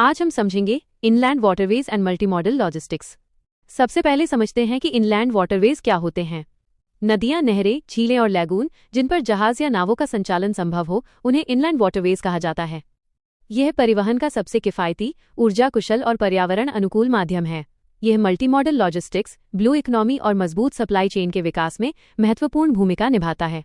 आज हम समझेंगे inland waterways and multimodal logistics. सबसे पहले समझते हैं कि इनलैंड वाटरवेज क्या होते हैं। नदियां, नहरें, झीलें और लैगून जिन पर जहाज या नावों का संचालन संभव हो, उन्हें इनलैंड वाटरवेज कहा जाता है। यह परिवहन का सबसे किफ़ायती, ऊर्जा कुशल और पर्यावरण अनुकूल माध्यम है। यह मल्टीमॉडल लॉजिस्टिक्स, ब्लू इकोनॉमी और मजबूत सप्लाई चेन के विकास में महत्वपूर्ण भूमिका निभाता है।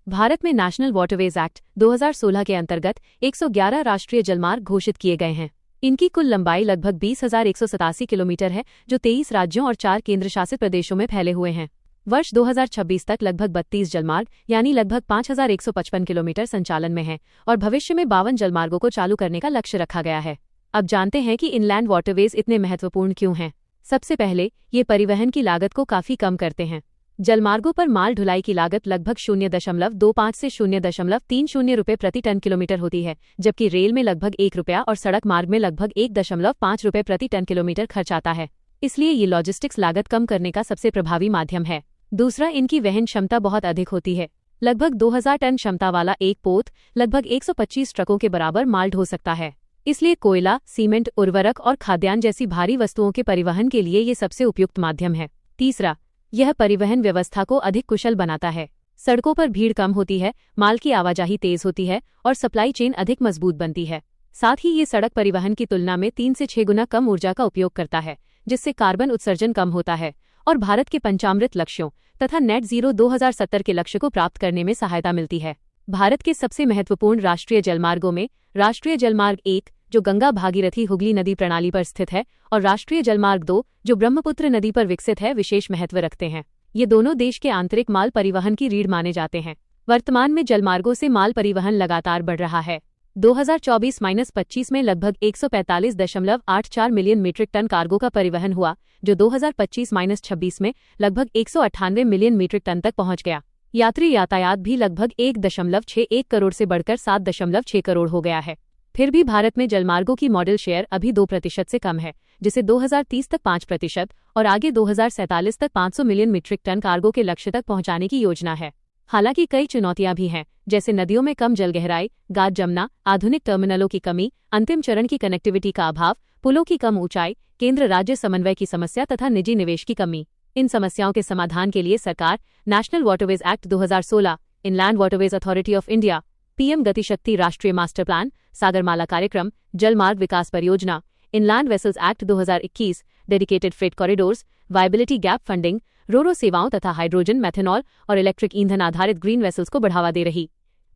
भारत में नेशनल वाटरवेज एक्ट 2016 के अंतर्गत 111 राष्ट्रीय जलमार्ग घोषित किए गए हैं। इनकी कुल लंबाई लगभग 20,187 किलोमीटर है, जो 23 राज्यों और 4 केंद्र शासित प्रदेशों में फैले हुए हैं। वर्ष 2026 तक लगभग 32 जलमार्ग यानी लगभग 5,155 किलोमीटर संचालन में हैं और भविष्य में 52 जलमार्गों को चालू करने का लक्ष्य रखा गया है। अब जानते हैं कि इनलैंड वाटरवेज इतने महत्वपूर्ण क्यों हैं। सबसे पहले, ये परिवहन की लागत को काफी कम करते हैं। जलमार्गों पर माल ढुलाई की लागत लगभग 0.25 से 0.30 रुपये प्रति टन किलोमीटर होती है, जबकि रेल में लगभग 1 रुपया और सड़क मार्ग में लगभग 1.5 रुपये प्रति टन किलोमीटर खर्च आता है। इसलिए ये लॉजिस्टिक्स लागत कम करने का सबसे प्रभावी माध्यम है। दूसरा, इनकी वहन क्षमता बहुत अधिक होती है। लगभग 2000 टन क्षमता वाला एक पोत लगभग 125 ट्रकों के बराबर माल ढो सकता है। इसलिए कोयला, सीमेंट, उर्वरक और खाद्यान्न जैसी भारी वस्तुओं के परिवहन के लिए ये सबसे उपयुक्त माध्यम है। तीसरा, यह परिवहन व्यवस्था को अधिक कुशल बनाता है। सड़कों पर भीड़ कम होती है, माल की आवाजाही तेज होती है और सप्लाई चेन अधिक मजबूत बनती है। साथ ही ये सड़क परिवहन की तुलना में 3 से 6 गुना कम ऊर्जा का उपयोग करता है, जिससे कार्बन उत्सर्जन कम होता है और भारत के पंचामृत लक्ष्यों तथा नेट जीरो 2070 के लक्ष्य को प्राप्त करने में सहायता मिलती है। भारत के सबसे महत्वपूर्ण राष्ट्रीय जलमार्गों में राष्ट्रीय जलमार्ग 1, जो गंगा भागीरथी हुगली नदी प्रणाली पर स्थित है, और राष्ट्रीय जलमार्ग 2, जो ब्रह्मपुत्र नदी पर विकसित है, विशेष महत्व रखते हैं। ये दोनों देश के आंतरिक माल परिवहन की रीढ़ माने जाते हैं। वर्तमान में जलमार्गों से माल परिवहन लगातार बढ़ रहा है। 2024-25 में लगभग 145.84 मिलियन मीट्रिक टन कार्गो का परिवहन हुआ, जो 2025-26 में लगभग 198 मिलियन मीट्रिक टन तक पहुंच गया। यात्री यातायात भी लगभग 1.61 करोड़ से बढ़कर 7.6 करोड़ हो गया है। फिर भी भारत में जलमार्गों की मॉडल शेयर अभी 2% से कम है, जिसे 2030 तक 5% और आगे 2047 तक 500 मिलियन मीट्रिक टन कार्गो के लक्ष्य तक पहुंचाने की योजना है। हालांकि कई चुनौतियां भी हैं, जैसे नदियों में कम जल गहराई, गाद जमना, आधुनिक टर्मिनलों की कमी, अंतिम चरण की कनेक्टिविटी का अभाव, पुलों की कम ऊंचाई, केंद्र राज्य समन्वय की समस्या तथा निजी निवेश की कमी। इन समस्याओं के समाधान के लिए सरकार national waterways act 2016, inland waterways authority of India, PM Gati Shakti राष्ट्रीय मास्टर प्लान, सागरमाला कार्यक्रम, जलमार्ग विकास परियोजना, inland vessels act 2021, dedicated freight corridors, viability gap funding, roro सेवाओं तथा हाइड्रोजन, मेथनॉल और इलेक्ट्रिक ईंधन आधारित ग्रीन वेसल्स को बढ़ावा दे रही।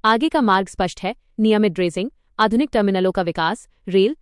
आगे का मार्ग स्पष्ट है: नियमित ड्रेजिंग, आधुनिक टर्मिनलों का विकास, रेल,